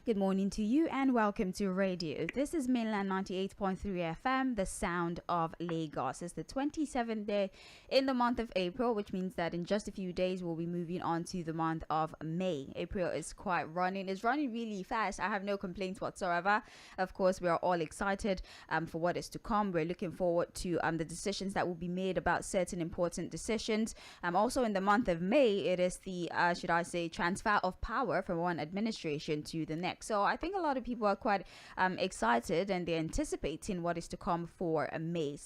Good morning to you and welcome to radio. This is Mainland 98.3 FM, the sound of Lagos. It's the 27th day in the month of April, which means that in just a few days we'll be moving on to the month of May. April is it's running really fast. I have no complaints whatsoever. Of course, we are all excited for what is to come. We're looking forward to the decisions that will be made about certain important decisions. Also in the month of May, it is the, transfer of power from one administration to the next. So I think a lot of people are quite excited and they're anticipating what is to come for May.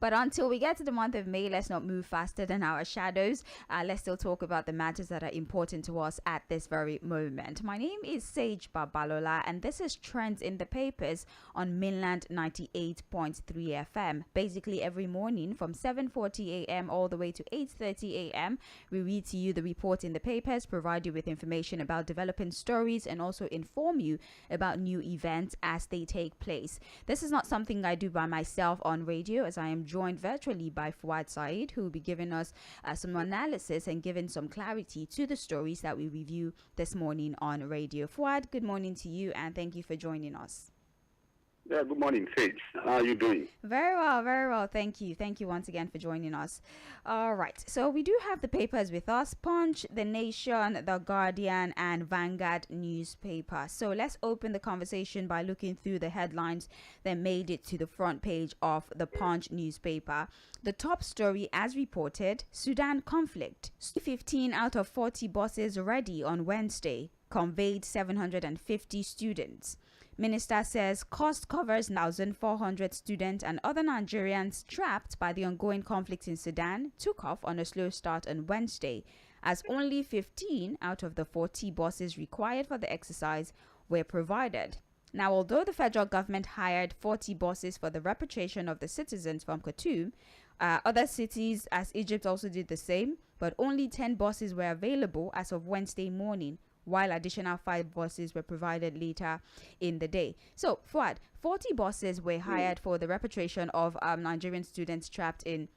But until we get to the month of May, let's not move faster than our shadows. Let's still talk about the matters that are important to us at this very moment. My name is Sage Babalola, and this is Trends in the Papers on Mainland 98.3 FM. Basically, every morning from 7:40 a.m. all the way to 8:30 a.m., we read to you the report in the papers, provide you with information about developing stories, and also inform you about new events as they take place. This is not something I do by myself on radio, as I am joined virtually by Fuhad Saheed, who will be giving us some analysis and giving some clarity to the stories that we review this morning on radio. Fuhad, good morning to you and thank you for joining us. Yeah, good morning, Sage. How are you doing? Very well, very well. Thank you. Thank you once again for joining us. All right. So we do have the papers with us: Punch, The Nation, The Guardian, and Vanguard newspaper. So let's open the conversation by looking through the headlines that made it to the front page of the Punch newspaper. The top story, as reported: Sudan conflict. 15 out of 40 buses ready on Wednesday. Conveyed 750 students. Minister says cost covers 1,400 students and other Nigerians trapped by the ongoing conflict in Sudan took off on a slow start on Wednesday, as only 15 out of the 40 buses required for the exercise were provided. Now, although the federal government hired 40 buses for the repatriation of the citizens from Khartoum, other cities, as Egypt, also did the same, but only 10 buses were available as of Wednesday morning, while additional 5 buses were provided later in the day. So, Fuad, 40 buses were hired for the repatriation of Nigerian students trapped in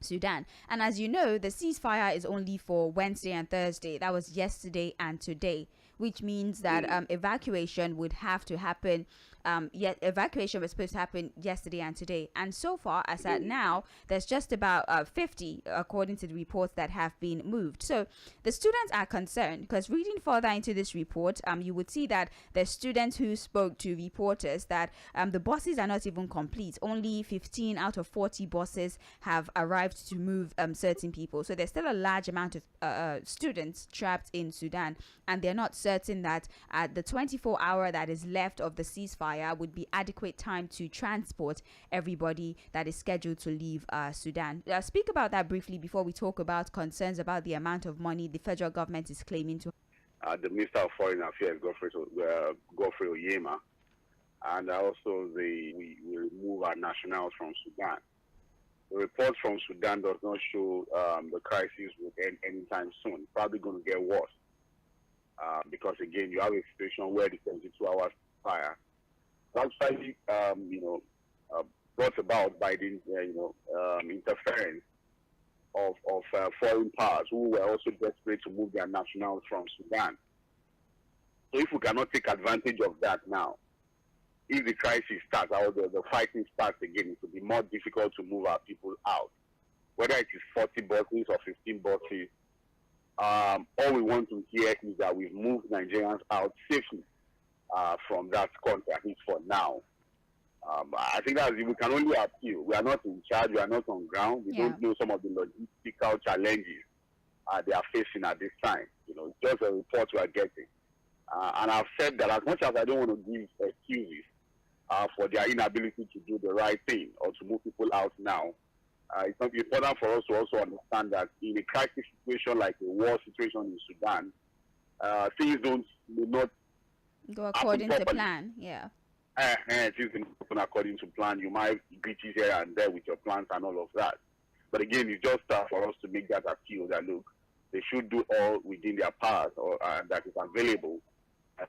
Sudan. And as you know, the ceasefire is only for Wednesday and Thursday. That was yesterday and today, which means that evacuation would have to happen. Evacuation was supposed to happen yesterday and today. And so far, as at now, there's just about 50, according to the reports, that have been moved. So the students are concerned because reading further into this report, you would see that the students who spoke to reporters that the buses are not even complete. Only 15 out of 40 buses have arrived to move certain people. So there's still a large amount of students trapped in Sudan, and they're not certain that the 24-hour that is left of the ceasefire would be adequate time to transport everybody that is scheduled to leave Sudan. Speak about that briefly before we talk about concerns about the amount of money the federal government is claiming to. The Minister of Foreign Affairs, Godfrey Oyema, and also we remove our nationals from Sudan. The report from Sudan does not show the crisis will end anytime soon. Probably going to get worse because again, you have a situation where the 72 hours fire outside, brought about by the interference of foreign powers who were also desperate to move their nationals from Sudan. So if we cannot take advantage of that now, if the crisis starts or the fighting starts again, it will be more difficult to move our people out. Whether it is 40 buses or 15 buses, all we want to hear is that we've moved Nigerians out safely from that country, at least for now. I think that we can only appeal. We are not in charge. We are not on ground. We don't know some of the logistical challenges they are facing at this time. It's just a report we are getting. And I've said that as much as I don't want to give excuses for their inability to do the right thing or to move people out now, it's important for us to also understand that in a crisis situation like a war situation in Sudan, things may not go according to plan. Yeah. It isn't according to plan. You might glitches here and there with your plans and all of that. But again, it's just for us to make that appeal that look, they should do all within their powers or that is available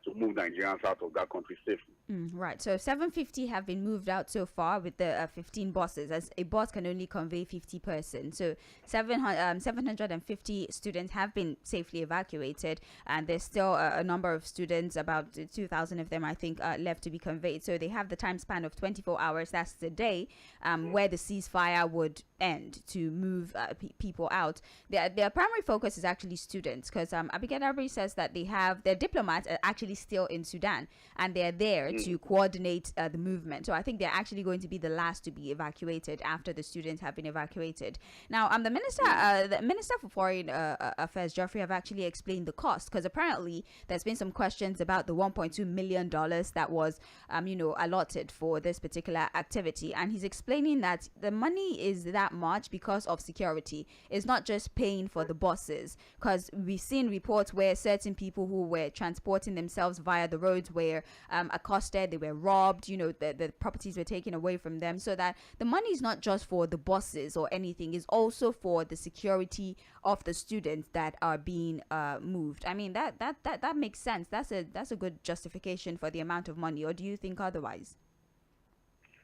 to move Nigerians out of that country safely. Right. So 750 have been moved out so far with the 15 buses, as a bus can only convey 50 persons. So 750 students have been safely evacuated, and there's still a number of students, about 2,000 of them, I think, left to be conveyed. So they have the time span of 24 hours. That's the day where the ceasefire would end to move people out. Their primary focus is actually students, because Abigail Arbery says that their diplomats are actually still in Sudan, and they're there to coordinate the movement. So I think they're actually going to be the last to be evacuated after the students have been evacuated. Now, the minister for Foreign Affairs, Geoffrey, have actually explained the cost, because apparently there's been some questions about the $1.2 million that was, allotted for this particular activity, and he's explaining that the money is that much because of security. It's not just paying for the buses, because we've seen reports where certain people who were transporting themselves via the roads were accosted, they were robbed, the properties were taken away from them. So that the money is not just for the buses or anything, it's also for the security of the students that are being moved. I mean, that makes sense. That's a good justification for the amount of money, or do you think otherwise?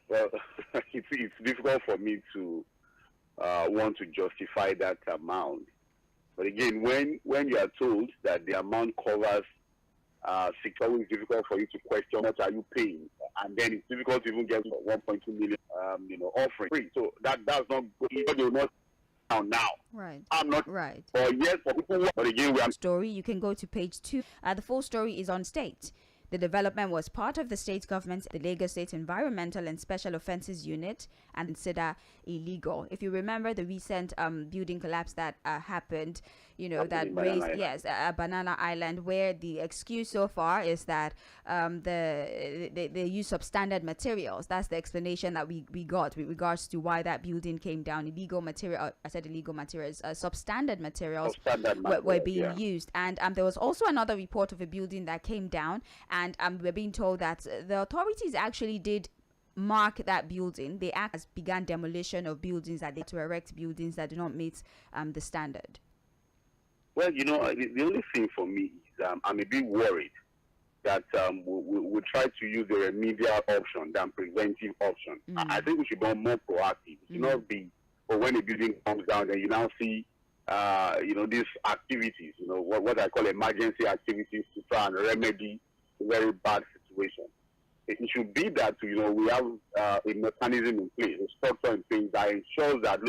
Well, it's difficult for me to want to justify that amount. But again, when you are told that the amount covers security, it's difficult for you to question how much are you paying, and then it's difficult to even get 1.2 million, offering free. So that's not good. They will not now. Right. I'm not right. Or yes, for people. But again, we are story. You can go to page 2. The full story is on State. The development was part of the state government's the Lagos State Environmental and Special Offences Unit and consider illegal. If you remember the recent building collapse that happened, that raised Banana Island, where the excuse so far is that the use of standard materials. That's the explanation that we got with regards to why that building came down. Illegal material. I said illegal materials. Substandard materials were being used, and there was also another report of a building that came down. And we're being told that the authorities actually did mark that building. They began demolition of buildings that they to erect buildings that do not meet the standard. Well, the only thing for me is I'm a bit worried that we try to use the remedial option than preventive option. I think we should be more proactive. It should not be, when a building comes down, then you now see these activities, what I call emergency activities to try and remedy very bad situation. It should be that we have a mechanism in place, a structure in place that ensures that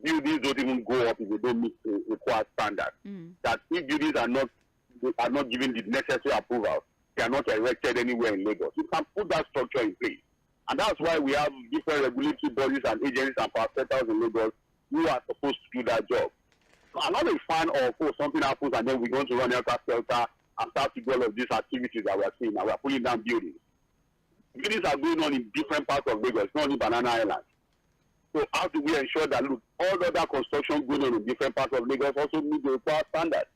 buildings don't even go up if they don't meet the required standard. That if buildings are not given the necessary approval, they are not erected anywhere in Lagos. You can put that structure in place, and that's why we have different regulatory bodies and agencies and parastatals in Lagos who are supposed to do that job. So I'm not a fan of something happens and then we're going to run helter-skelter and start to do all of these activities that we are seeing now. We are pulling down buildings. Buildings are going on in different parts of Lagos, not only Banana Island. So how do we ensure that, all other construction going on in different parts of Lagos also meet the required standards?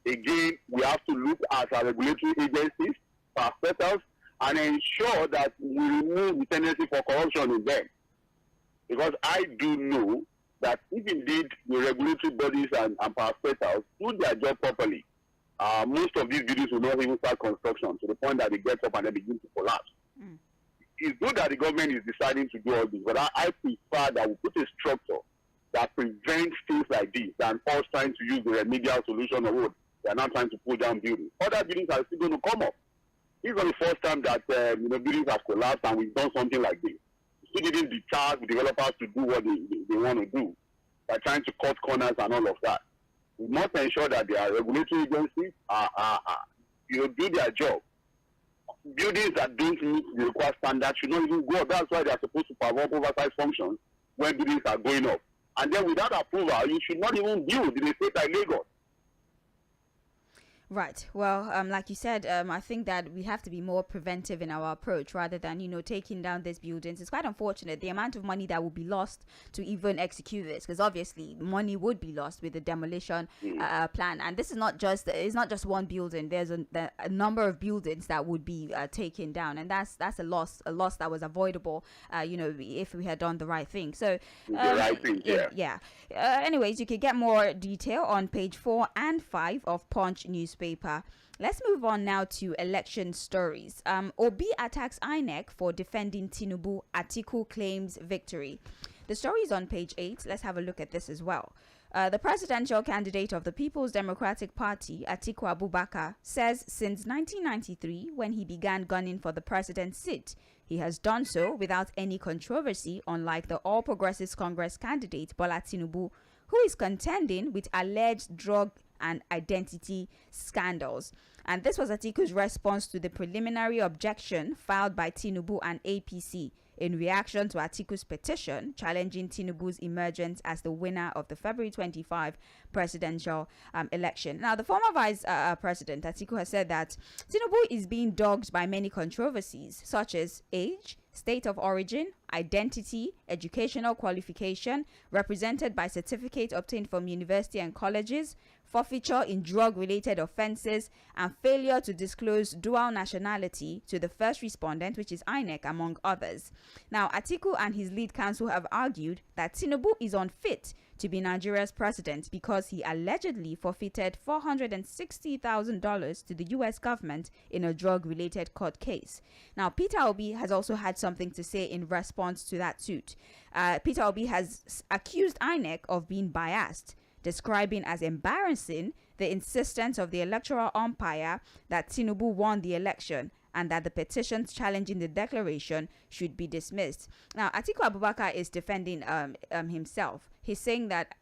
Again, we have to look at our regulatory agencies, parastatals, and ensure that we remove the tendency for corruption in them. Because I do know that if indeed the regulatory bodies and parastatals do their job properly, most of these buildings will not even start construction to the point that they get up and they begin to collapse. It's good that the government is deciding to do all this, but I prefer that we put a structure that prevents things like this than us trying to use the remedial solution of they are now trying to pull down buildings. Other buildings are still going to come up. This is not the first time that buildings have collapsed and we've done something like this. We still didn't deter the developers to do what they want to do by trying to cut corners and all of that. We must ensure that their regulatory agencies do their job. Buildings that don't meet the required standards should not even go up. That's why they are supposed to perform oversight functions when buildings are going up. And then without approval, you should not even build in a state like Lagos. Right. Well, like you said, I think that we have to be more preventive in our approach rather than, taking down these buildings. It's quite unfortunate the amount of money that will be lost to even execute this, because obviously money would be lost with the demolition plan. And this is it's not just one building. There's a number of buildings that would be taken down, and that's a loss that was avoidable. If we had done the right thing. So the right thing, anyways, you can get more detail on page 4 and 5 of Punch newspaper. newspaper. Let's move on now to election stories. Obi attacks INEC for defending Tinubu. Atiku claims victory. The story is on page 8. Let's have a look at this as well. The presidential candidate of the People's Democratic Party, Atiku Abubakar, says since 1993, when he began gunning for the president's seat, he has done so without any controversy, unlike the All Progressives Congress candidate, Bola Tinubu, who is contending with alleged drug and identity scandals. And this was Atiku's response to the preliminary objection filed by Tinubu and APC in reaction to Atiku's petition challenging Tinubu's emergence as the winner of the February 25 presidential election. Now, the former vice president, Atiku, has said that Tinubu is being dogged by many controversies, such as age, state of origin, identity, educational qualification, represented by certificate obtained from university and colleges, forfeiture in drug-related offenses, and failure to disclose dual nationality to the first respondent, which is INEC, among others. Now, Atiku and his lead counsel have argued that Tinubu is unfit to be Nigeria's president because he allegedly forfeited $460,000 to the U.S. government in a drug-related court case. Now, Peter Obi has also had something to say in response to that suit. Peter Obi has accused INEC of being biased, describing as embarrassing the insistence of the electoral umpire that Tinubu won the election and that the petitions challenging the declaration should be dismissed. Now, Atiku Abubakar is defending himself. He's saying that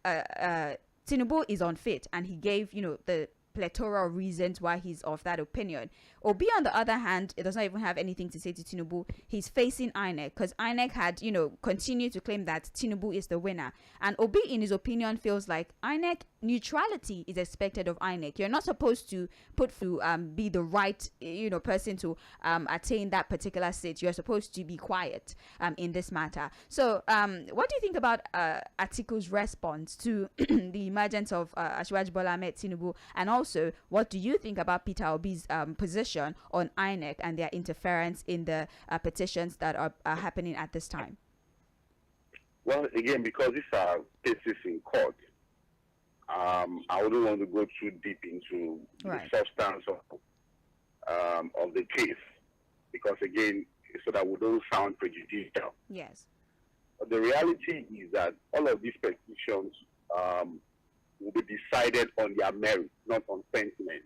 Tinubu is unfit, and he gave, the plethora of reasons why he's of that opinion. Obi, on the other hand, it does not even have anything to say to Tinubu. He's facing INEC because INEC had, continued to claim that Tinubu is the winner. And Obi, in his opinion, feels like INEC neutrality is expected of INEC. You're not supposed to be the right, person to attain that particular seat. You're supposed to be quiet in this matter. So, what do you think about Atiku's response to the emergence of Asiwaju Bola Ahmed Tinubu, and also what do you think about Peter Obi's position on INEC and their interference in the petitions that are happening at this time? Well, again, because these are cases in court, I wouldn't want to go too deep into the substance of the case, because again, so that we don't sound prejudicial. Yes. But the reality is that all of these petitions will be decided on their merit, not on sentiment.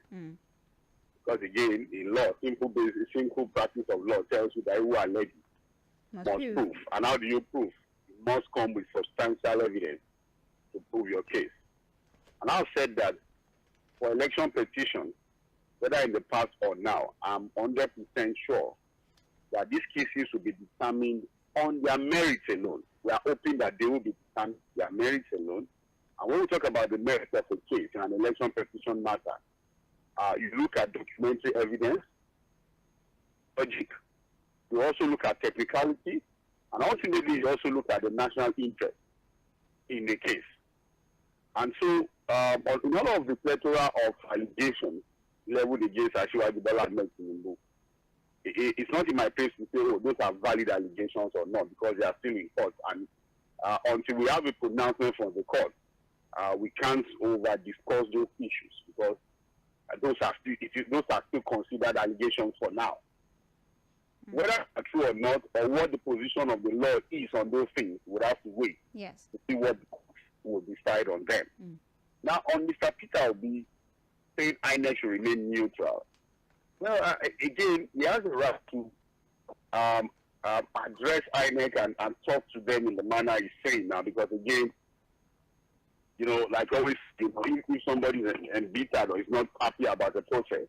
Because again, in law, simple practice of law tells you that who are alleged must prove. And how do you prove? You must come with substantial evidence to prove your case. And I've said that for election petitions, whether in the past or now, I'm 100% sure that these cases will be determined on their merits alone. We are hoping that they will be determined on their merits alone. And when we talk about the merits of a case in an election petition matter, you look at documentary evidence, logic. You also look at technicality, and ultimately you also look at the national interest in the case. And so, in all of the plethora of allegations leveled against Asiwaju Bola Ahmed Tinubu, it's not in my place to say, oh, those are valid allegations or not, because they are still in court. And until we have a pronouncement from the court, we can't over-discuss those issues, because those are still considered allegations for now. Whether they're true or not, or what the position of the law is on those things, we'll have to wait to see what the court will decide on them. Now, on Mr. Peter Obi saying INEC should remain neutral, well, again, he has a right to address INEC and talk to them in the manner he's saying now, because again, like always, if somebody is embittered or is not happy about the process,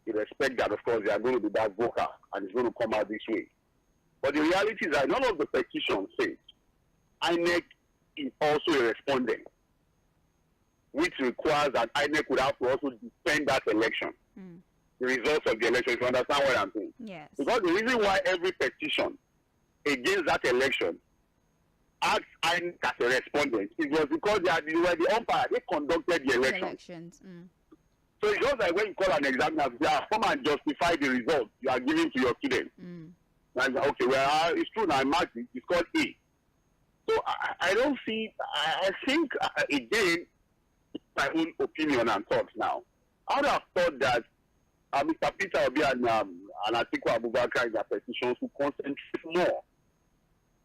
you respect that, of course, they are going to be that vocal and it's going to come out this way. But the reality is that none of the petitions say INEC is also a respondent, which requires that INEC would have to also defend that election, the results of the election, if you understand what I'm saying. Yes. Because the reason why every petition against that election asked INEC as a respondent, it was because they were the umpire, they conducted the elections. So it's just like when you call an examiner, come and justify the result you are giving to your student. And okay, well, it's true, now I marked it, it's called A. So I don't see, I think, again, my own opinion and thoughts now, I would have thought that Mr. Peter Obi and Atiku Abubakar in their petitions to concentrate more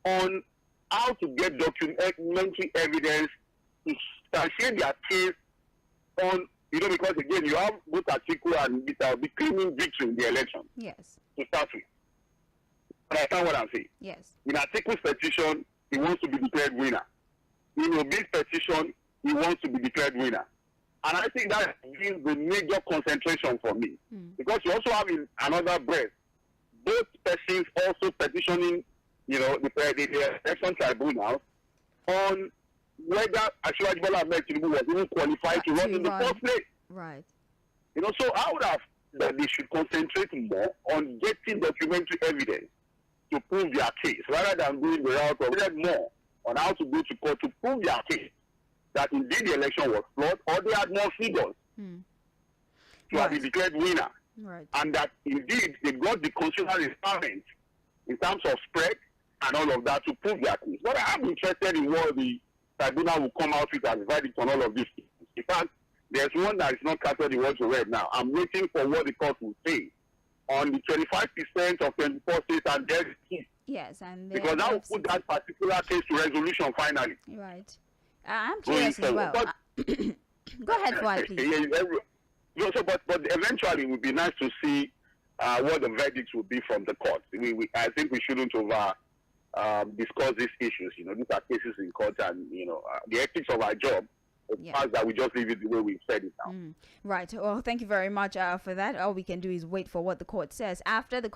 on how to get documentary evidence to substantiate their case on, because again, you have both Atiku and Peter Obi claiming victory in the election. Yes. To start with. Understand what I'm saying? Yes. In Atiku's petition, he wants to be declared winner. In Obi's petition, he wants to be declared winner. And I think that is the major concentration for me. Because you also have in another breath, both persons also petitioning, the election tribunal on whether Asiwaju Bola Ahmed Tinubu was even qualified to run in the first place. Right. So I would have that they should concentrate more on getting documentary evidence to prove their case, rather than doing the route of more on how to go to court to prove their case that indeed the election was flawed, or they had more figures to have been declared winner, and that indeed they got the constitutional requirements in terms of spread and all of that to prove their case. But I'm interested in what the tribunal will come out with as verdict on all of these things. In fact, there's one that is not captured in what you read now. I'm waiting for what the court will say on the 25% of 24 states and their case. Yes, and because that will put that particular case to resolution finally. Right. I'm curious as well. But, go ahead, Fuhad, please. But eventually it would be nice to see what the verdicts will be from the court. I think we shouldn't discuss these issues. These are cases in court, and the ethics of our job. That we just leave it the way we've said it now. Right. Well, thank you very much for that. All we can do is wait for what the court says after the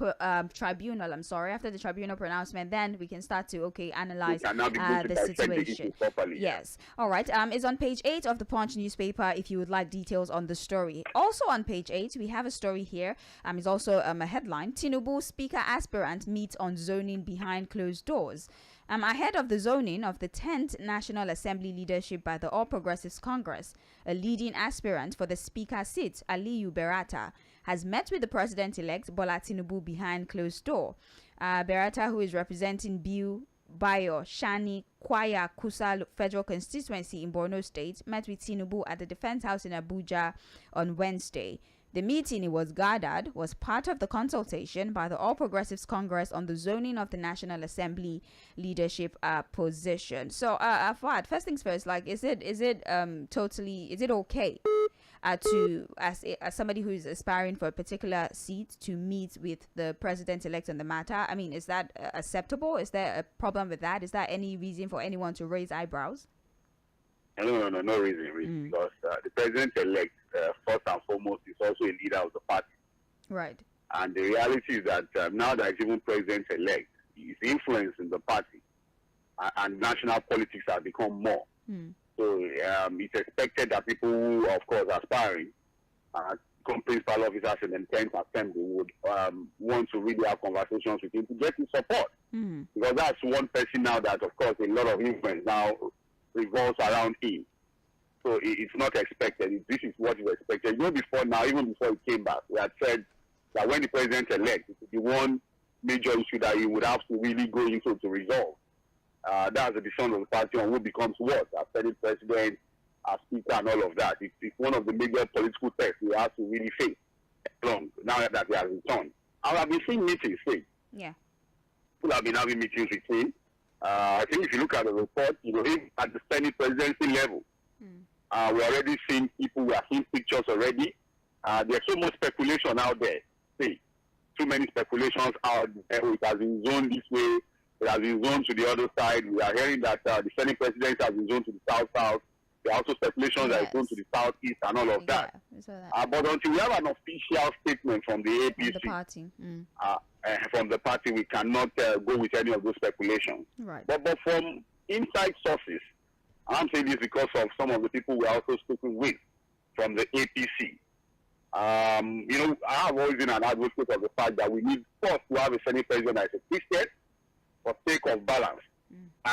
tribunal. After the tribunal pronouncement, then we can start to analyze the situation. Yes. All right. It's on page 8 of the Punch newspaper. If you would like details on the story, also on page 8 we have a story here. It's also a headline: Tinubu speaker aspirant meets on zoning behind closed doors. Ahead of the zoning of the 10th National Assembly leadership by the All Progressives Congress, a leading aspirant for the speaker seat, Aliyu Berata, has met with the president-elect Bola Tinubu behind closed door. Berata, who is representing Biu Bayo Shani Kwaya Kusa Federal Constituency in Borno State, met with Tinubu at the Defense House in Abuja on Wednesday. The meeting, it was gathered, was part of the consultation by the All Progressives Congress on the zoning of the National Assembly leadership position. So, Fuhad, first things first, is it okay to as somebody who is aspiring for a particular seat to meet with the president-elect on the matter? I mean, is that acceptable? Is there a problem with that? Is there any reason for anyone to raise eyebrows? No reason. Because the president-elect, first and foremost, is also a leader of the party. Right. And the reality is that now that he's even president-elect, his influence in the party and national politics have become more. So it's expected that people who, of course, are aspiring, become principal officers in the 10th Assembly would want to really have conversations with him to get his support. Because that's one person now that, of course, a lot of influence now revolves around him. So it's not expected. This is what is expected. Before now, even before he came back, we had said that when the president-elect, it would be one major issue that he would have to really go into to resolve. That's the decision of the party on who becomes what, as Senate President, as Speaker, and all of that. It's one of the major political tests we have to really face now that he has returned. And I've been seeing meetings, Yeah. People have been having meetings with him. I think if you look at the report, even at the Senate presidency level, we're already seeing people, we are seeing pictures already. There's so much speculation out there. Too many speculations out there. It has been zoned this way, it has been zoned to the other side. We are hearing that the Senate president has been zoned to the south-south. There are also speculations that it's zoned to the southeast and all of that. But until we have an official statement from the APC, from the party, we cannot go with any of those speculations. Right. But from inside sources, and I'm saying this because of some of the people we're also speaking with from the APC. I have always been an advocate of the fact that we need first to have a Senate president that is a Christian for sake of balance.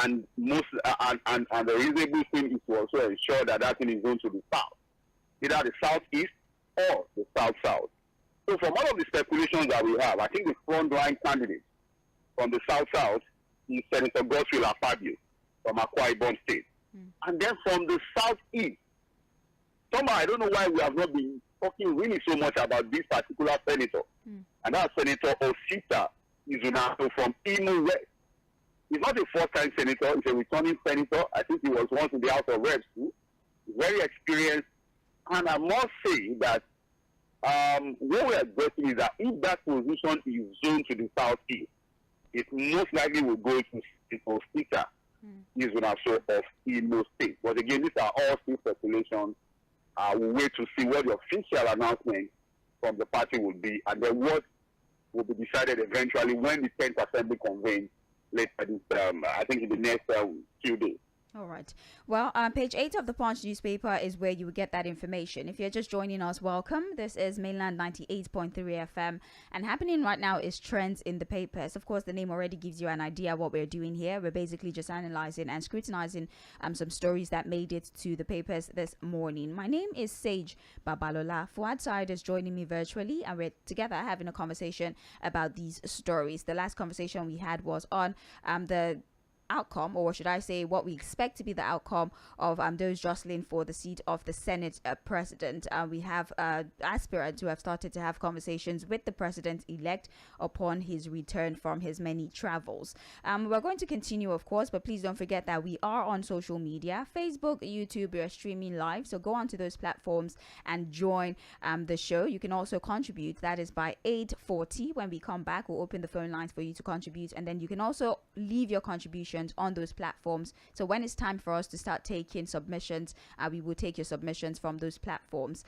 And most and the reasonable thing is to also ensure that thing is going to the south, either the southeast or the south-south. So from all of the speculations that we have, I think the front-line candidate from the south-south is Senator Godswill Akpabio from Akwa Ibom State. And then from the southeast, somehow I don't know why we have not been talking really so much about this particular senator. And that Senator Osita Izunato from Imo West. He's not a first-time senator. He's a returning senator. I think he was once in the House of Reps too. He's very experienced. And I must say that what we are getting is that if that position is zoned to the southeast, it most likely will go to Osita Izunato of Imo State. But again, these are all still speculations. We'll wait to see what the official announcement from the party will be, and then what will be decided eventually when the 10th Assembly convenes later this, I think in the next few days. All right. Well, page 8 of the Punch newspaper is where you will get that information. If you're just joining us, welcome. This is Mainland 98.3 FM. And happening right now is Trends in the Papers. Of course, the name already gives you an idea of what we're doing here. We're basically just analyzing and scrutinizing some stories that made it to the papers this morning. My name is Sage Babalola. Fuhad Saheed is joining me virtually, and we're together having a conversation about these stories. The last conversation we had was on the outcome, or should I say what we expect to be the outcome of those jostling for the seat of the Senate president. We have aspirants who have started to have conversations with the president-elect upon his return from his many travels. We're going to continue, of course, but please don't forget that we are on social media, Facebook, YouTube. We are streaming live, so go onto those platforms and join the show. You can also contribute. That is by 8:40. When we come back, we'll open the phone lines for you to contribute, and then you can also leave your contribution on those platforms. So when it's time for us to start taking submissions, we will take your submissions from those platforms.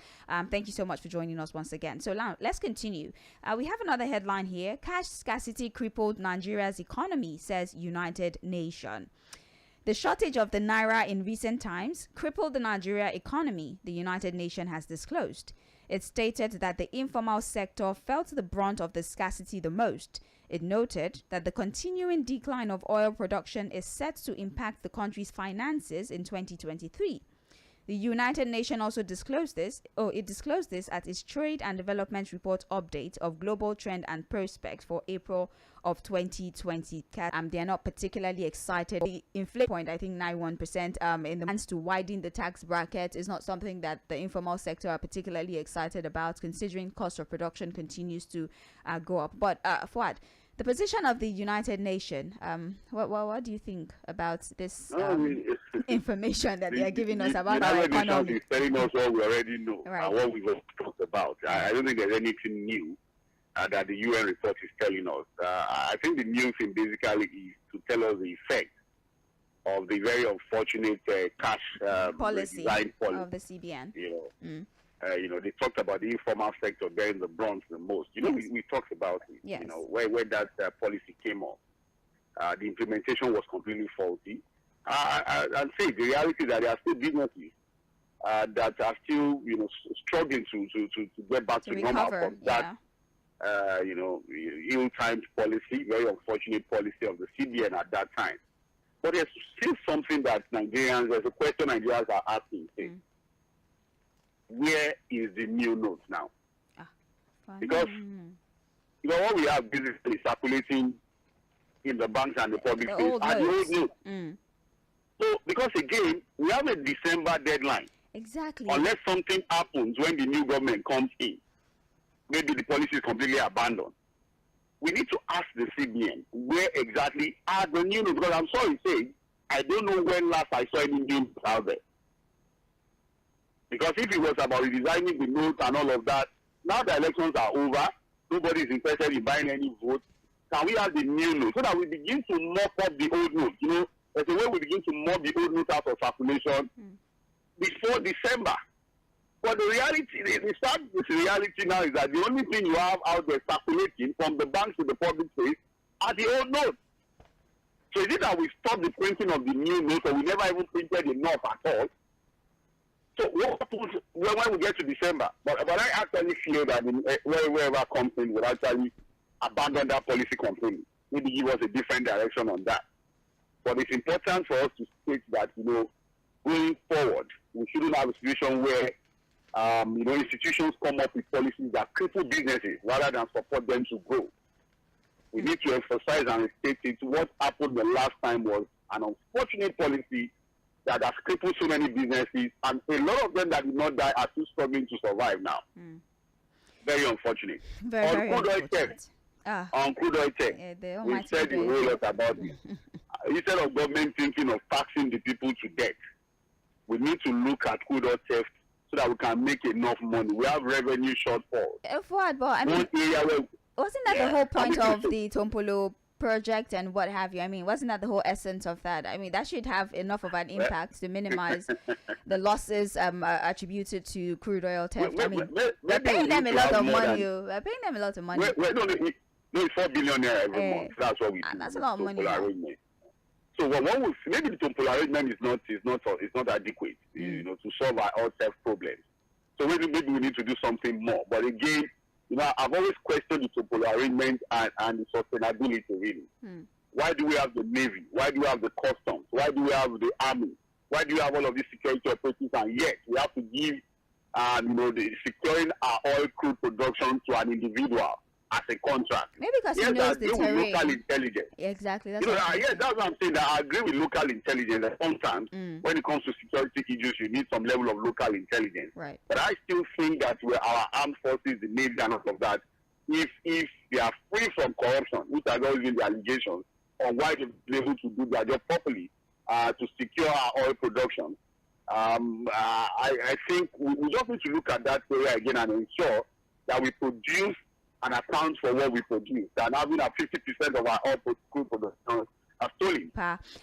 Thank you so much for joining us once again. So now let's continue. We have another headline here. Cash scarcity crippled Nigeria's economy, says United Nations. The shortage of the naira in recent times crippled the Nigeria economy, the United Nations has disclosed. It stated that the informal sector felt the brunt of the scarcity the most. It noted that the continuing decline of oil production is set to impact the country's finances in 2023. The United Nations also disclosed this at its Trade and Development Report update of global trend and prospects for April of 2020. They are not particularly excited. The inflation point, I think 91%, in the plans to widen the tax bracket is not something that the informal sector are particularly excited about, considering cost of production continues to go up. But Fuad, the position of the United Nations, what do you think about this information that they are giving us about our economy? Is telling us what we already know, right, and what we've talked about. I don't think there's anything new that the UN report is telling us. I think the new thing basically is to tell us the effect of the very unfortunate cash policy of the CBN. They talked about the informal sector bearing the brunt the most. We talked about it. Yes. Where that policy came up. The implementation was completely faulty. I'll say the reality is that there are still businesses that are still, struggling to get back to normal from that, ill-timed policy, very unfortunate policy of the CBN at that time. But there's still something that there's a question Nigerians are asking. Where is the new note now? Because what we have basically circulating in the banks and the public space are the old notes. So, because again, we have a December deadline. Exactly. Unless something happens when the new government comes in, maybe the policy is completely abandoned. We need to ask the CBN where exactly are the new notes. Because I'm sorry to say, I don't know when last I saw any new notes out there. Because if it was about redesigning the notes and all of that, now the elections are over, nobody is interested in buying any votes. Can we have the new notes so that we begin to mop up the old notes? There's a way we begin to mop the old notes out of circulation before December. But the reality, the sad reality now is that the only thing you have out there circulating from the banks to the public space are the old notes. So is it that we stopped the printing of the new notes, or we never even printed enough at all? So what happens when we get to December? But I actually feel that wherever comes in will actually abandon that policy completely. Maybe give us a different direction on that. But it's important for us to state that, going forward, we shouldn't have a situation where, institutions come up with policies that cripple businesses rather than support them to grow. We need to emphasize and state it. What happened the last time was an unfortunate policy that has crippled so many businesses, and a lot of them that did not die are still struggling to survive now. Very unfortunate. Very, very unfortunate. On crude oil theft, we said a whole lot about it. Instead of government thinking of taxing the people to death, we need to look at crude oil theft so that we can make enough money. We have revenue shortfall. Fuhad, but I mean, wasn't that the whole point of the Tompolo project and what have you? I mean, wasn't that the whole essence of that? I mean, that should have enough of an impact to minimize the losses attributed to crude oil theft. I mean, we're paying them a lot of money. We're paying them a lot of money. No, it's 4 billion every month. That's what we do. That's a lot of money. So what we maybe the Tompolo arrangement is not adequate, to solve our oil theft problems. So maybe we need to do something more. But again, I've always questioned the Tompolo arrangement and the sustainability, really. Why do we have the Navy? Why do we have the Customs? Why do we have the Army? Why do we have all of these security operations? And yet we have to give, the securing our oil crude production to an individual as a contract. Maybe because he knows the terrain. Local intelligence. Exactly. That's what I'm saying. That I agree with local intelligence. That sometimes when it comes to security issues, you need some level of local intelligence. Right. But I still think that our armed forces, the Navy and all of that, if they are free from corruption, which has always been the allegations, on why they've been able to do their job properly to secure our oil production, I think we just need to look at that area again and ensure that we produce and account for what we produce. And having a 50% of our oil crude production are stolen.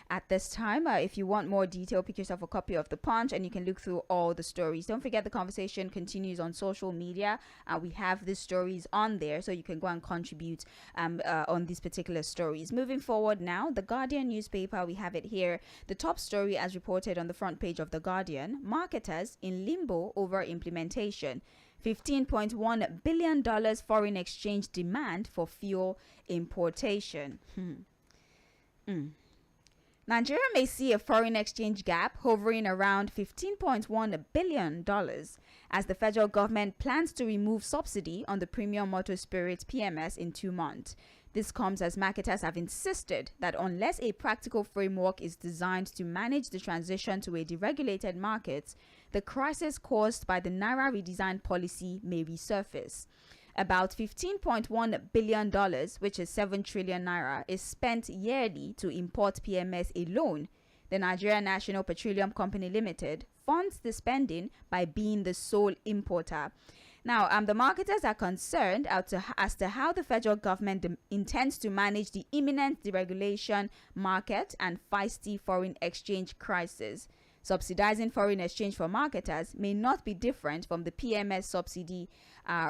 At this time, if you want more detail, pick yourself a copy of The Punch and you can look through all the stories. Don't forget the conversation continues on social media. We have the stories on there, so you can go and contribute on these particular stories. Moving forward now, The Guardian newspaper, we have it here. The top story as reported on the front page of The Guardian, marketers in limbo over implementation. $15.1 billion foreign exchange demand for fuel importation. Nigeria may see a foreign exchange gap hovering around $15.1 billion as the federal government plans to remove subsidy on the premium motor spirit PMS in 2 months. This comes as marketers have insisted that unless a practical framework is designed to manage the transition to a deregulated market, the crisis caused by the Naira redesign policy may resurface. About $15.1 billion, which is 7 trillion naira, is spent yearly to import PMS alone. The Nigeria National Petroleum Company Limited funds the spending by being the sole importer. Now, the marketers are concerned as to how the federal government intends to manage the imminent deregulation market and feisty foreign exchange crisis. Subsidizing foreign exchange for marketers may not be different from the PMS subsidy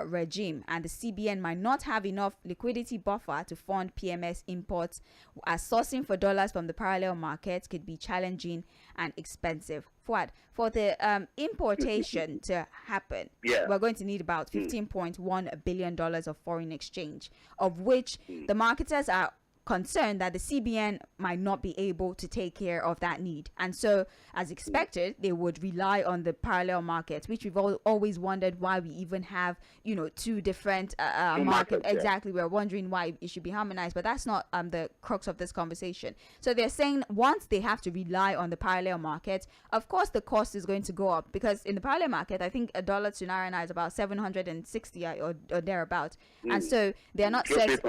regime, and the CBN might not have enough liquidity buffer to fund PMS imports, as sourcing for dollars from the parallel markets could be challenging and expensive. Fuhad, for the importation to happen, we're going to need about $15.1 billion of foreign exchange, of which the marketers are concerned that the CBN might not be able to take care of that need. And so, as expected, they would rely on the parallel markets, which we've always wondered why we even have, 2 different markets. Exactly. We're wondering why it should be harmonized, but that's not the crux of this conversation. So they're saying once they have to rely on the parallel market, of course the cost is going to go up, because in the parallel market, I think $1 to Naira now is about 760 or thereabout. And so they're not close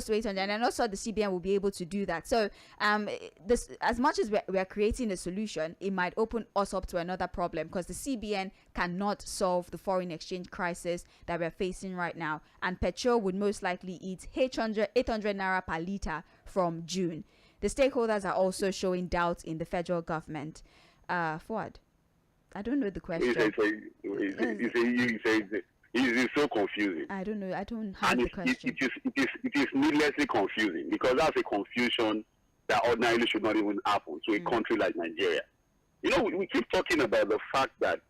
to 800, and then also the CBN will be able to do that. So this, as much as we're creating a solution, it might open us up to another problem, because the CBN cannot solve the foreign exchange crisis that we're facing right now, and petrol would most likely eat 800 naira per litre from June. The stakeholders are also showing doubt in the federal government. Fuhad, I don't know the question. It's so confusing. I don't know. I don't have the question. It is needlessly confusing, because that's a confusion that ordinarily should not even happen to a country like Nigeria. We keep talking about the fact that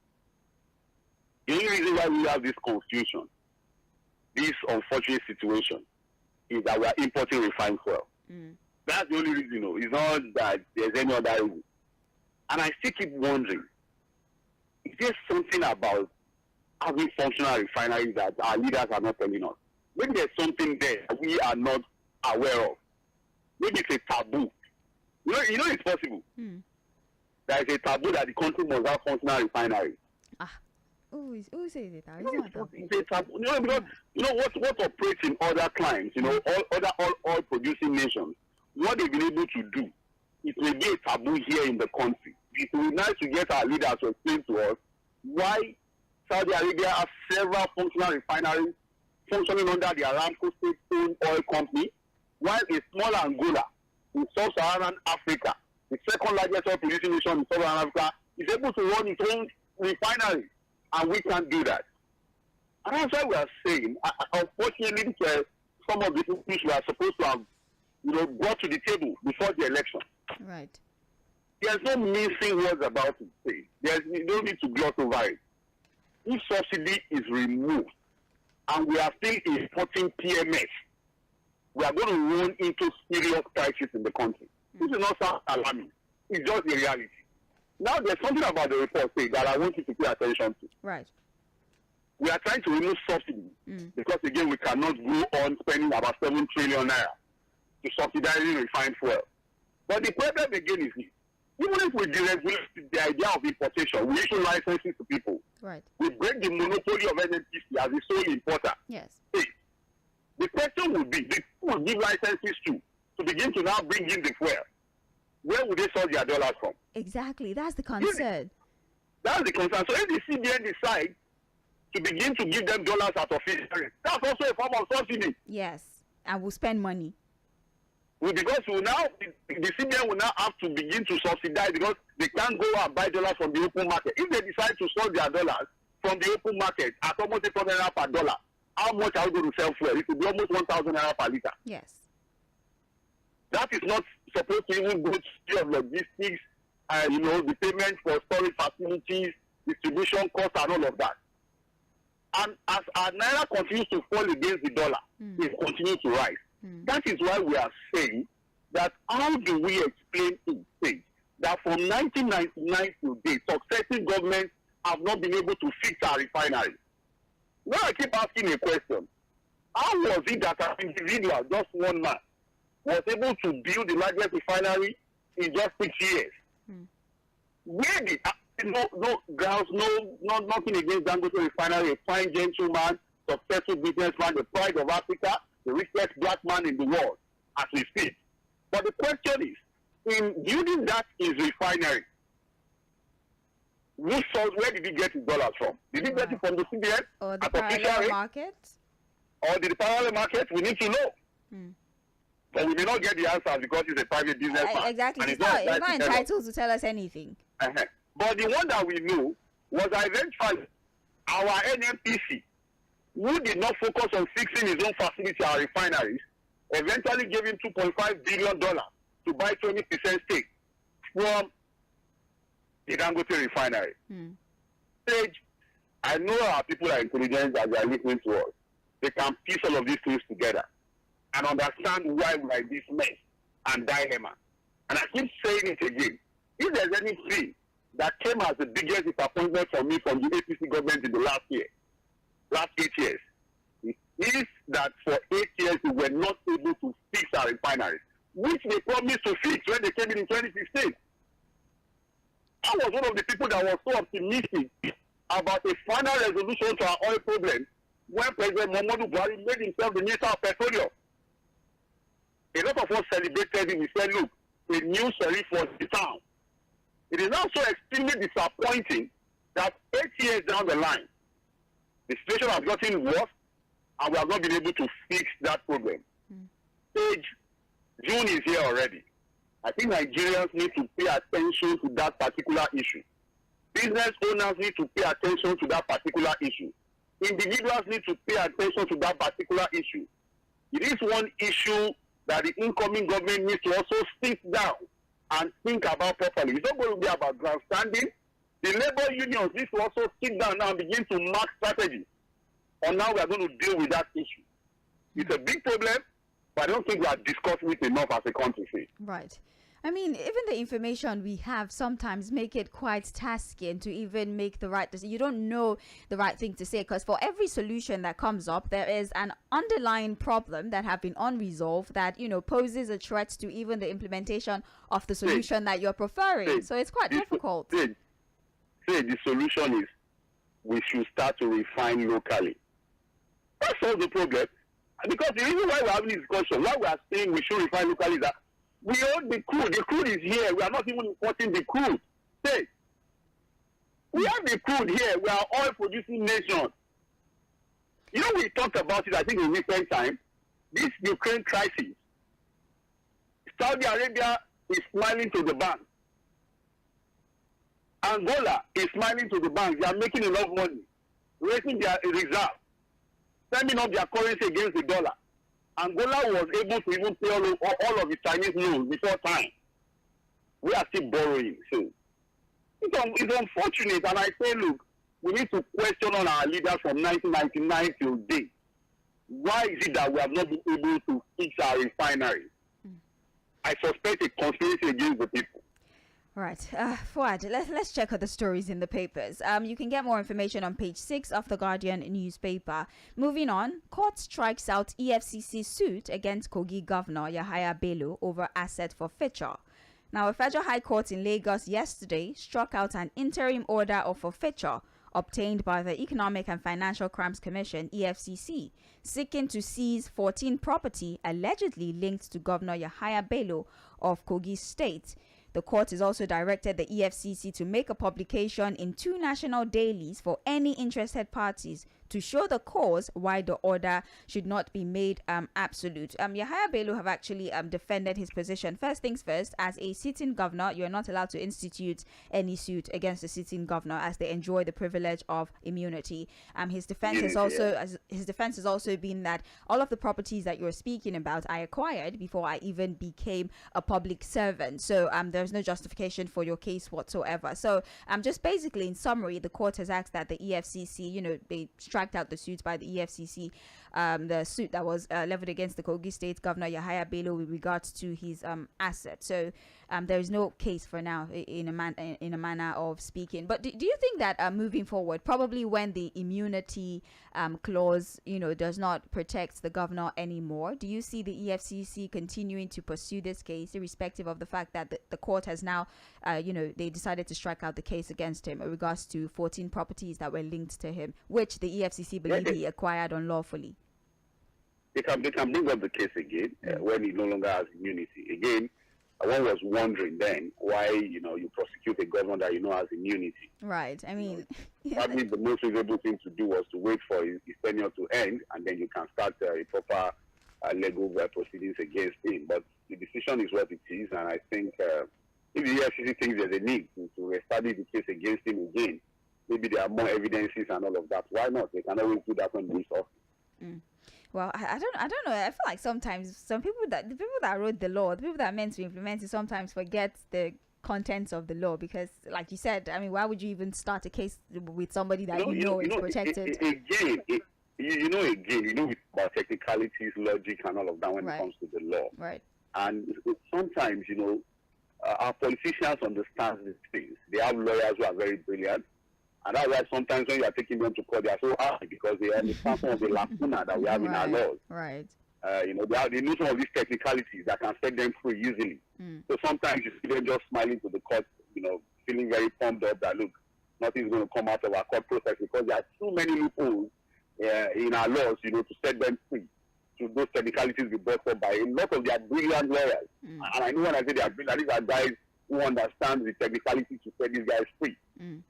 the only reason why we have this confusion, this unfortunate situation, is that we are importing refined fuel. That's the only reason. It's not that there's any other reason. And I still keep wondering, is there something about having functional refineries that our leaders are not telling us? Maybe there's something there that we are not aware of. Maybe it's a taboo. It's possible there is a taboo that the country must have functional refineries. Who says it? It's a taboo. Because what operates in other climes, all oil producing nations, what they've been able to do, it may be a taboo here in the country. It will be nice to get our leaders to explain to us why Saudi Arabia has several functional refineries functioning under the Aramco state-owned oil company, while a small Angola in sub-Saharan Africa, the second largest oil producing nation in sub-Saharan Africa, is able to run its own refinery, and we can't do that. And that's why we are saying, unfortunately, some of the issues we are supposed to have, brought to the table before the election. Right. There's no mincing words about it. You don't need to gloss over it. If subsidy is removed and we are still importing PMS, we are going to run into serious crisis in the country. This is not sound alarming. It's just the reality. Now, there's something about the report that I want you to pay attention to. Right. We are trying to remove subsidy because, again, we cannot go on spending about 7 trillion naira to subsidizing refined fuel. But the problem, again, is this. Even if we deregulate the idea of importation, we issue licenses to people. Right. We break the monopoly of NNPC as the sole importer. Yes. The question would be, the people will give licenses to begin to now bring in the fuel. Where would they source their dollars from? Exactly. That's the concern. That's the concern. So if the CBN decide to begin to give them dollars out of it, that's also a form of subsidy. Yes. And we'll spend money. Because the CBN will now have to begin to subsidize because they can't go and buy dollars from the open market. If they decide to source their dollars from the open market at almost 800 naira per dollar, how much are we going to sell fuel? It will be almost 1,000 naira per liter. Yes. That is not supposed to even go to the logistics, the payment for storage facilities, distribution costs, and all of that. And as our naira continues to fall against the dollar, it continues to rise. That is why we are saying that how do we explain in state that from 1999 to date, successive governments have not been able to fix our refinery? Now I keep asking a question. How was it that an individual, just one man, was able to build the largest refinery in just 6 years? Where did nothing against Dangote refinery, a fine gentleman, successful businessman, the pride of Africa, the richest black man in the world, as we speak. But the question is, in building that his refinery, where did he get his dollars from? Did he get it from the CBN? Or the parallel market? Or the parallel market? We need to know. But we may not get the answer because it's a private business. Exactly. He's not entitled to tell us anything. But the one that we knew was eventually our NNPC, who did not focus on fixing his own facility, our refineries, eventually gave him $2.5 billion to buy 20% stake from the Dangote refinery. Stage, I know our people are intelligent as they are listening to us. They can piece all of these things together and understand why we are in this mess and dilemma. And I keep saying it again. If there's anything that came as the biggest disappointment for me from the APC government in the last 8 years, it is that for 8 years we were not able to fix our refineries, which they promised to fix when they came in 2016. I was one of the people that was so optimistic about a final resolution to our oil problem when President Muhammadu Buhari made himself the Minister of Petroleum. A lot of us celebrated him. We said, look, a new sheriff was the town. It is now so extremely disappointing that 8 years down the line, the situation has gotten worse and we have not been able to fix that problem. June is here already. I think Nigerians need to pay attention to that particular issue. Business owners need to pay attention to that particular issue. Individuals need to pay attention to that particular issue. It is one issue that the incoming government needs to also sit down and think about properly. It's not going to be about grandstanding. The labor unions need to also sit down now and begin to mark strategy on how we are going to deal with that issue. It's a big problem, but I don't think we are discussing it enough as a country. Right. I mean, even the information we have sometimes make it quite tasking to even make the right decision. You don't know the right thing to say, because for every solution that comes up, there is an underlying problem that have been unresolved that, poses a threat to even the implementation of the solution that you're preferring. So it's quite difficult. The solution is we should start to refine locally. That solves the problem. Because the reason why we're having this discussion, why we are saying we should refine locally, is that we own the crude. The crude is here. We are not even importing the crude. Say, we have the crude here. We are oil producing nation. We talked about it, I think, in recent time. This Ukraine crisis. Saudi Arabia is smiling to the bank. Angola is smiling to the bank. They are making enough money, raising their reserve, sending up their currency against the dollar. Angola was able to even pay all of the Chinese loans before time. We are still borrowing. So it's unfortunate. And I say, look, we need to question on our leaders from 1999 till date. Why is it that we have not been able to fix our refinery? I suspect a conspiracy against the people. Right, Fuhad, let's check out the stories in the papers. You can get more information on page 6 of the Guardian newspaper. Moving on, court strikes out EFCC suit against Kogi Governor Yahaya Bello over asset forfeiture. Now, a federal high court in Lagos yesterday struck out an interim order of forfeiture obtained by the Economic and Financial Crimes Commission, EFCC, seeking to seize 14 property allegedly linked to Governor Yahaya Bello of Kogi State. The court has also directed the EFCC to make a publication in 2 national dailies for any interested parties to show the cause why the order should not be made absolute. Yahaya Bello have actually defended his position. First things first, as a sitting governor, you're not allowed to institute any suit against the sitting governor, as they enjoy the privilege of immunity. His defense has also been that all of the properties that you're speaking about I acquired before I even became a public servant. So there's no justification for your case whatsoever. So just basically in summary, the court has asked that the EFCC, they struck out the suit by the EFCC, the suit that was leveled against the Kogi State Governor Yahaya Bello with regards to his asset. So there is no case for now, in a manner of speaking. But do you think that moving forward, probably when the immunity clause, does not protect the governor anymore, do you see the EFCC continuing to pursue this case, irrespective of the fact that the court has now, they decided to strike out the case against him in regards to 14 properties that were linked to him, which the EFCC believe he acquired unlawfully? They can bring up the case again when he no longer has immunity. Again, one was wondering then why you prosecute a governor that has immunity. Right. I mean, probably the most reasonable thing to do was to wait for his tenure to end, and then you can start a proper legal proceedings against him. But the decision is what it is, and I think if the EFCC thinks there's a need to restudy the case against him again, maybe there are more evidences and all of that. Why not? They can always do that when they off. Well, I don't know. I feel like sometimes the people that wrote the law, the people that are meant to implement it, sometimes forget the contents of the law, because, like you said, I mean, why would you even start a case with somebody that is protected? With about technicalities, logic, and all of that when it comes to the law. Right. And sometimes, our politicians understand these things. They have lawyers who are very brilliant. And that's why sometimes when you are taking them to court, they are so hard, because they understand some of the lacuna that we have in our laws. Right. They know some of these technicalities that can set them free easily. So sometimes you see them just smiling to the court, feeling very pumped up that, look, nothing's going to come out of our court process, because there are too many loopholes in our laws, to set them free. To those technicalities be brought up by a lot of their brilliant lawyers. And I know when I say they are brilliant, these are guys who understand the technicalities to set these guys free.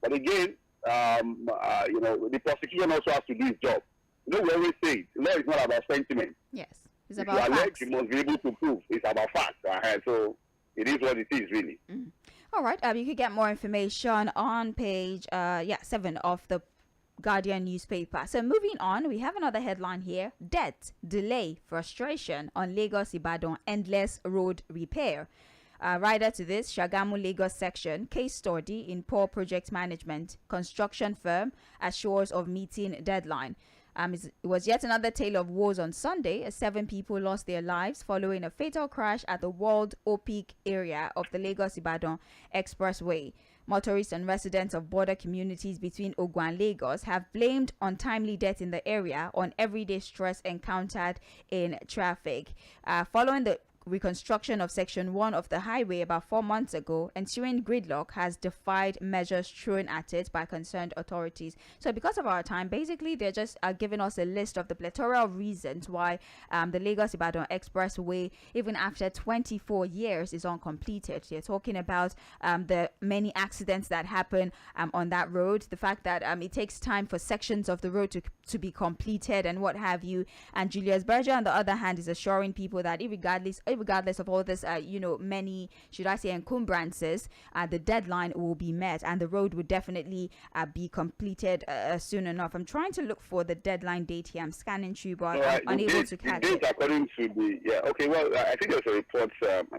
But again, the prosecution also has to do its job. We always say law is not about sentiment. Yes, it's about facts. Alleged, you must be able to prove. It's about facts. So it is what it is, really. All right. You can get more information on page 7 of the Guardian newspaper. So moving on, we have another headline here: debt, delay, frustration on Lagos Ibadan endless road repair. Rider to this, Shagamu Lagos section, case study in poor project management, construction firm assures of meeting deadline. It was yet another tale of woes on Sunday as 7 people lost their lives following a fatal crash at the World Opik area of the Lagos-Ibadan Expressway. Motorists and residents of border communities between Ogun and Lagos have blamed untimely death in the area on everyday stress encountered in traffic. Following the reconstruction of Section 1 of the highway about 4 months ago, ensuing gridlock has defied measures thrown at it by concerned authorities. So because of our time, basically they're just giving us a list of the plethora of reasons why the Lagos-Ibadan Expressway, even after 24 years, is uncompleted. They're talking about the many accidents that happen on that road, the fact that it takes time for sections of the road to be completed and what have you. And Julius Berger, on the other hand, is assuring people that regardless of all this, many, should I say, encumbrances, the deadline will be met and the road will definitely be completed soon enough. I'm trying to look for the deadline date here. I'm scanning through, but I'm unable to catch it. According to I think there's a report,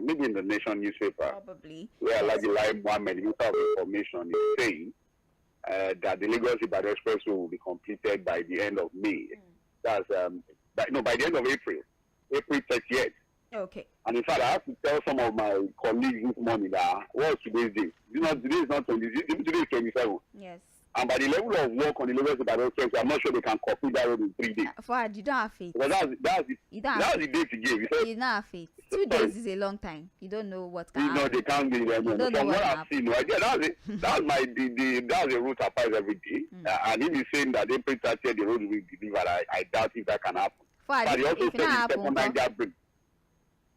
maybe in the Nation newspaper, probably, where like Mohammed, Minister of Information, is saying that the Lagos-Ibadan Expressway will be completed by the end of May. That's by the end of April 30th. Okay. And in fact, I have to tell some of my colleagues this morning that what's today's date? Today is not 20. Today is 27. Yes. And by the level of work on the Lagos-Ibadan Expressway, I'm not sure they can complete that road in 3 days. Fuhad, you don't have faith. But that's the date he gave. You don't have faith. 2 days is a long time. You don't know what can happen. They can't be there. From what I've seen, that's a route I pass every day. And if he's saying that April 30th the road will be delivered, I doubt if that can happen. Fuhad, but he also said the second Niger bridge.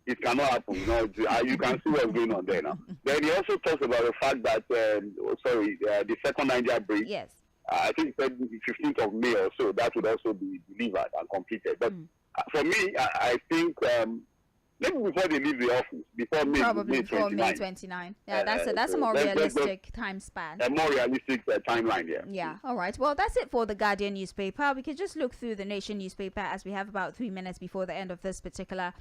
It cannot happen. You can see what's going on there now. Then he also talks about the fact that, the second Niger bridge. Yes. I think the 15th of May or so, that would also be delivered and completed. But for me, I think maybe before they leave the office, before May, probably May before 29. May 29. Yeah, that's a more realistic time span. A more realistic timeline, yeah. Yeah, all right. Well, that's it for the Guardian newspaper. We could just look through the Nation newspaper as we have about 3 minutes before the end of this particular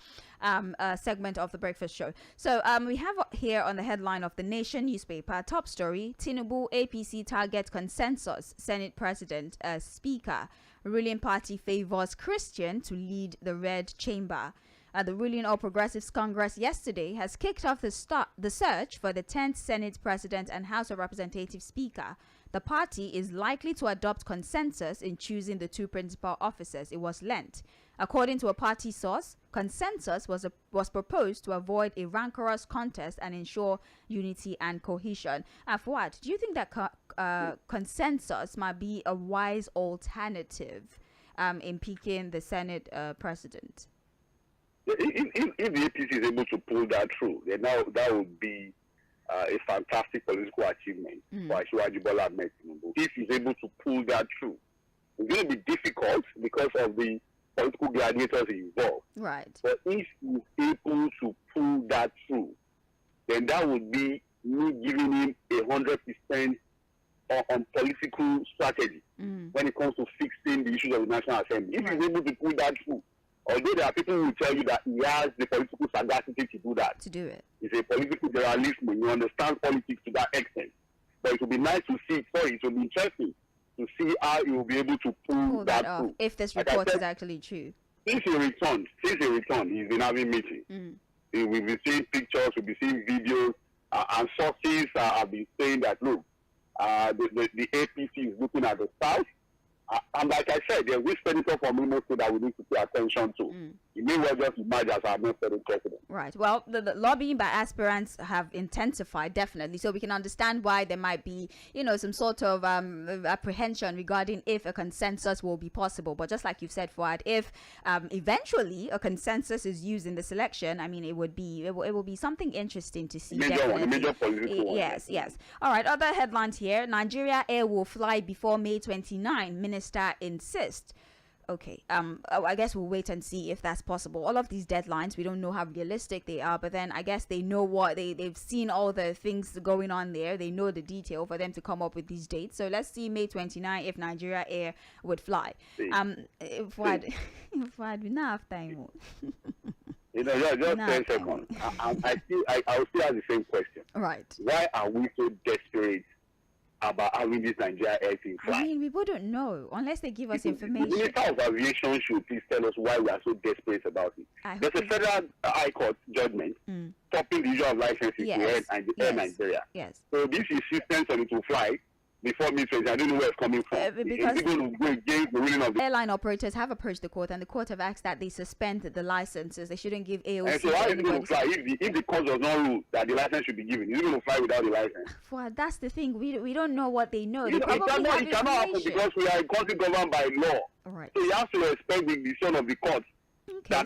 segment of the breakfast show. So we have here on the headline of the Nation newspaper, top story, Tinubu APC target consensus, Senate President Speaker. Ruling party favors Christian to lead the Red Chamber. The ruling All Progressives Congress yesterday has kicked off the search for the 10th Senate President and House of Representatives Speaker. The party is likely to adopt consensus in choosing the 2 principal officers it was lent. According to a party source, consensus was proposed to avoid a rancorous contest and ensure unity and cohesion. Fuhad, do you think that consensus might be a wise alternative in picking the Senate President? If the APC is able to pull that through, then that would be a fantastic political achievement for Asiwaju Bola Ahmed Tinubu. If he's able to pull that through, it's going to be difficult because of the political gladiators involved. Right. But if he's able to pull that through, then that would be me giving him 100% on political strategy when it comes to fixing the issues of the National Assembly. If he's able to pull that through, although there are people who will tell you that he has the political sagacity to do that. He's a political generalist, he understands politics to that extent. But it would be nice to see, it would be interesting to see how he will be able to pull that off. Through. If this report is actually true. Since he returned, he's been having meetings. We've been seeing pictures, we've been seeing videos, and sources have been saying that, look, the APC is looking at the South. And like I said, there's this senator from Imo State that we need to pay attention to. It may well just emerge as our next president. Right. Well, the lobbying by aspirants have intensified, definitely. So we can understand why there might be, some sort of apprehension regarding if a consensus will be possible. But just like you've said, Fuad, if eventually a consensus is used in the selection, I mean, it will be something interesting to see. Major political one. Yes. All right. Other headlines here: Nigeria Air will fly before May 29. Minister insists. Okay, I guess we'll wait and see if that's possible. All of these deadlines, we don't know how realistic they are, but then I guess they know what they've seen all the things going on there. They know the detail for them to come up with these dates. So let's see May 29 if Nigeria Air would fly. Fuad, we don't have time. Just 10 seconds. I'll still ask the same question. Right. Why are we so desperate about having this Nigeria Air thing fly? I mean, we wouldn't know unless they give us The information. Minister of Aviation should please tell us why we are so desperate about it. There's a federal high court judgment stopping the issue of licenses to Air Nigeria. Yes. So this insistence on it to fly before mid-20, I don't know where it's coming from. Because it's going to go against the ruling of the airline operators have approached the court, and the court have asked that they suspend the licenses. They shouldn't give AOC. And so how is it going to fly if the court does not rule that the license should be given? Is it going to fly without the license? Well, that's the thing. We don't know what they know. It cannot happen because we are a country governed by law. Right. So you have to respect the decision of the court. Okay,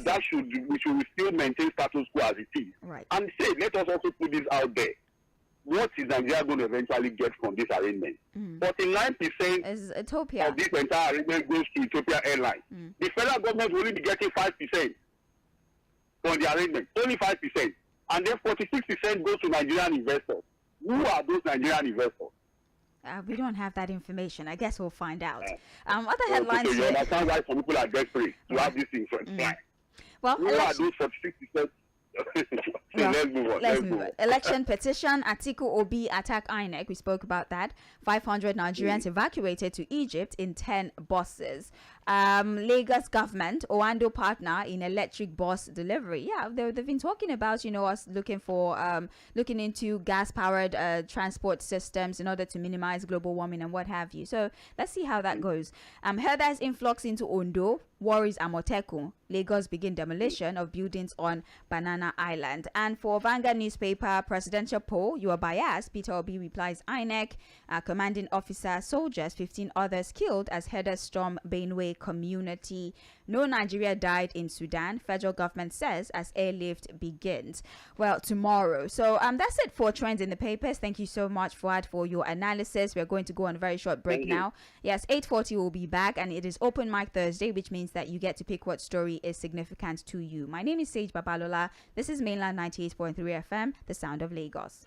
we should still maintain status quo as it is. Right. And say, let us also put this out there. What is Nigeria going to eventually get from this arrangement? 49% is Ethiopia of this entire arrangement goes to Ethiopia Airlines. The federal government will only be getting 5% from the arrangement, only 5%. And then 46% goes to Nigerian investors. Who are those Nigerian investors? We don't have that information. I guess we'll find out. Other headlines. So you understand why some people are desperate to have this thing fly. Well, who are those 46%? Let's move on. Election petition, Atiku Obi attack INEC. We spoke about that. 500 Nigerians evacuated to Egypt in 10 buses. Lagos government, Owando partner in electric bus delivery. Yeah, they've been talking about, us looking into gas-powered transport systems in order to minimize global warming and what have you. So let's see how that goes. Herders influx into Ondo worries Amotekun. Lagos begin demolition of buildings on Banana Island. And for Vanguard newspaper, presidential poll, you are biased. Peter Obi replies INEC, commanding officer, soldiers, 15 others killed as herders storm Benue community. No Nigeria died in Sudan, federal government says as airlift begins. Well, tomorrow. So that's it for trends in the papers. Thank you so much, Fuhad, for your analysis. We're going to go on a very short break now. Yes, 8:40 will be back, and it is Open Mic Thursday, which means that you get to pick what story is significant to you. My name is Babalola. This is Mainland 98.3 FM, the sound of Lagos.